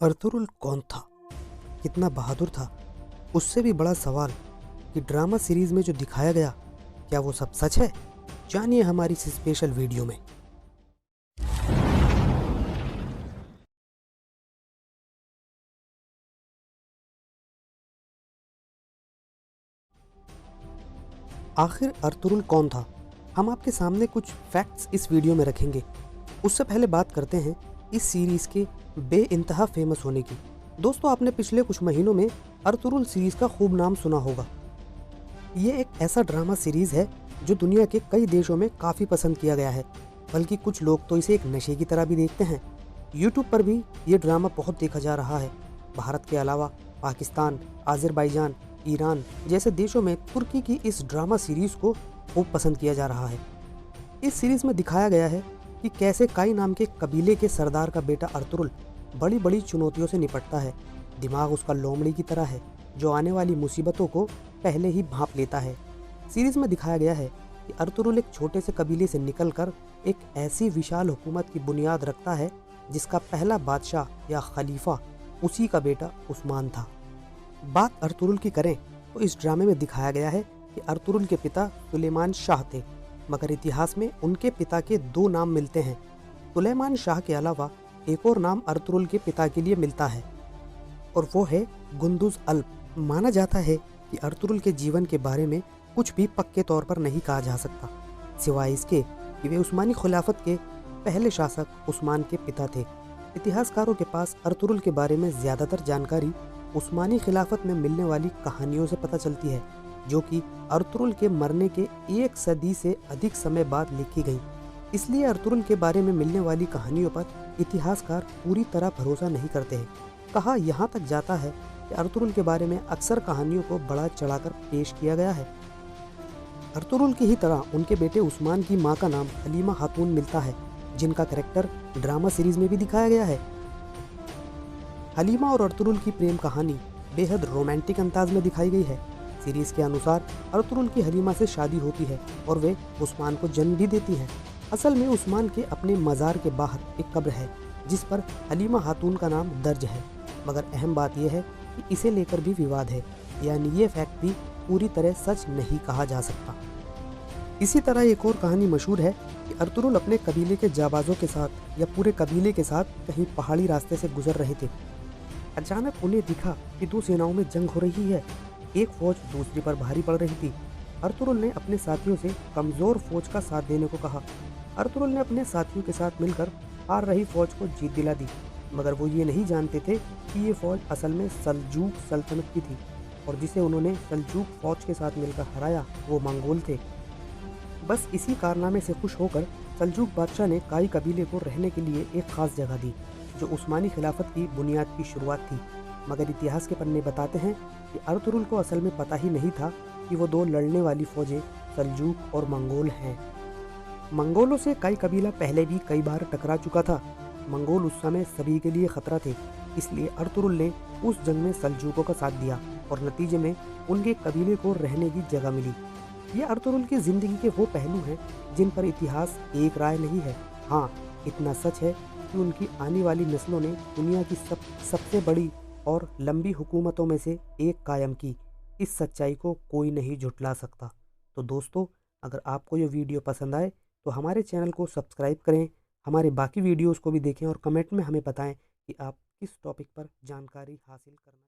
अरतुरुल कौन था? कितना बहादुर था? उससे भी बड़ा सवाल कि ड्रामा सीरीज में जो दिखाया गया, क्या वो सब सच है? जानिए हमारी इस स्पेशल वीडियो में। आखिर अरतुरुल कौन था? हम आपके सामने कुछ फैक्ट्स इस वीडियो में रखेंगे। उससे पहले बात करते हैं इस सीरीज के बेइंतहा फेमस होने की। दोस्तों, आपने पिछले कुछ महीनों में अरतुरुल सीरीज का खूब नाम सुना होगा। ये एक ऐसा ड्रामा सीरीज है जो दुनिया के कई देशों में काफ़ी पसंद किया गया है, बल्कि कुछ लोग तो इसे एक नशे की तरह भी देखते हैं। यूट्यूब पर भी ये ड्रामा बहुत देखा जा रहा है। भारत के अलावा पाकिस्तान, आज़रबाईजान, ईरान जैसे देशों में तुर्की की इस ड्रामा सीरीज को खूब पसंद किया जा रहा है। इस सीरीज में दिखाया गया है कि कैसे काई नाम के कबीले के सरदार का बेटा अरतुरुल बड़ी बड़ी चुनौतियों से निपटता है। दिमाग उसका लोमड़ी की तरह है जो आने वाली मुसीबतों को पहले ही भांप लेता है। सीरीज में दिखाया गया है कि अरतुरुल एक छोटे से कबीले से निकलकर एक ऐसी विशाल हुकूमत की बुनियाद रखता है जिसका पहला बादशाह या खलीफा उसी का बेटा उस्मान था। बात अरतुरुल की करें तो इस ड्रामे में दिखाया गया है कि अरतुरुल के पिता सुलेमान शाह थे, मगर इतिहास में उनके पिता के दो नाम मिलते हैं। सुलेमान शाह के अलावा एक और नाम अरतुरुल के पिता के लिए मिलता है और वो है गुंदुज अल्प। माना जाता है कि अरतुरुल के जीवन के बारे में कुछ भी पक्के तौर पर नहीं कहा जा सकता, सिवाय इसके कि वे उस्मानी खिलाफत के पहले शासक उस्मान के पिता थे। इतिहासकारों के पास अरतुरुल के बारे में ज़्यादातर जानकारी उस्मानी खिलाफत में मिलने वाली कहानियों से पता चलती है, जो कि अरतुरुल के मरने के एक सदी से अधिक समय बाद लिखी गई। इसलिए अरतुरुल के बारे में मिलने वाली कहानियों पर इतिहासकार पूरी तरह भरोसा नहीं करते हैं। कहा यहाँ तक जाता है कि अरतुरुल के बारे में अक्सर कहानियों को बढ़ा चढ़ाकर पेश किया गया है। अरतुरुल की ही तरह उनके बेटे उस्मान की मां का नाम हलीमा खातून मिलता है, जिनका कैरेक्टर ड्रामा सीरीज में भी दिखाया गया है। हलीमा और अरतुरुल की प्रेम कहानी बेहद रोमांटिक अंदाज में दिखाई गई है। सीरीज के अनुसार अरतुरुल की हलीमा से शादी होती है और वे उस्मान को जन्म भी देती है। असल में उस्मान के अपने मज़ार के बाहर एक कब्र है जिस पर हलीमा खातून का नाम दर्ज है, मगर अहम बात यह है कि इसे लेकर भी विवाद है, यानी ये फैक्ट भी पूरी तरह सच नहीं कहा जा सकता। इसी तरह एक और कहानी मशहूर है कि अरतुरुल अपने कबीले के जाबाजों के साथ या पूरे कबीले के साथ कहीं पहाड़ी रास्ते से गुजर रहे थे। अचानक उन्हें दिखा कि दो सेनाओं में जंग हो रही है। एक फौज दूसरी पर भारी पड़ रही थी। अरतुरुल ने अपने साथियों से कमजोर फौज का साथ देने को कहा। अरतुरुल ने अपने साथियों के साथ मिलकर हार रही फौज को जीत दिला दी, मगर वो ये नहीं जानते थे कि ये फौज असल में सल्जूक सल्तनत की थी और जिसे उन्होंने सल्जूक फौज के साथ मिलकर हराया वो मंगोल थे। बस इसी कारनामे से खुश होकर सल्जूक बादशाह ने काई कबीले को रहने के लिए एक खास जगह दी, जो उस्मानी खिलाफत की बुनियाद की शुरुआत थी। मगर इतिहास के पन्ने बताते हैं कि अरतुरुल को असल में पता ही नहीं था कि वो दो लड़ने वाली फौजें सल्जूक और मंगोल हैं। मंगोलों से काई कबीला पहले भी कई बार टकरा चुका था। मंगोल उस समय सभी के लिए खतरा थे, इसलिए अरतुरुल ने उस जंग में सल्जूकों का साथ दिया और नतीजे में उनके कबीले को रहने की जगह मिली। ये अरतुरुल की जिंदगी के वो पहलू हैं जिन पर इतिहास एक राय नहीं है। हाँ, इतना सच है कि उनकी आने वाली नस्लों ने दुनिया की सबसे बड़ी और लंबी हुकूमतों में से एक कायम की। इस सच्चाई को कोई नहीं झुठला सकता। तो दोस्तों, अगर आपको ये वीडियो पसंद आए तो हमारे चैनल को सब्सक्राइब करें, हमारे बाकी वीडियोस को भी देखें और कमेंट में हमें बताएं कि आप किस टॉपिक पर जानकारी हासिल करना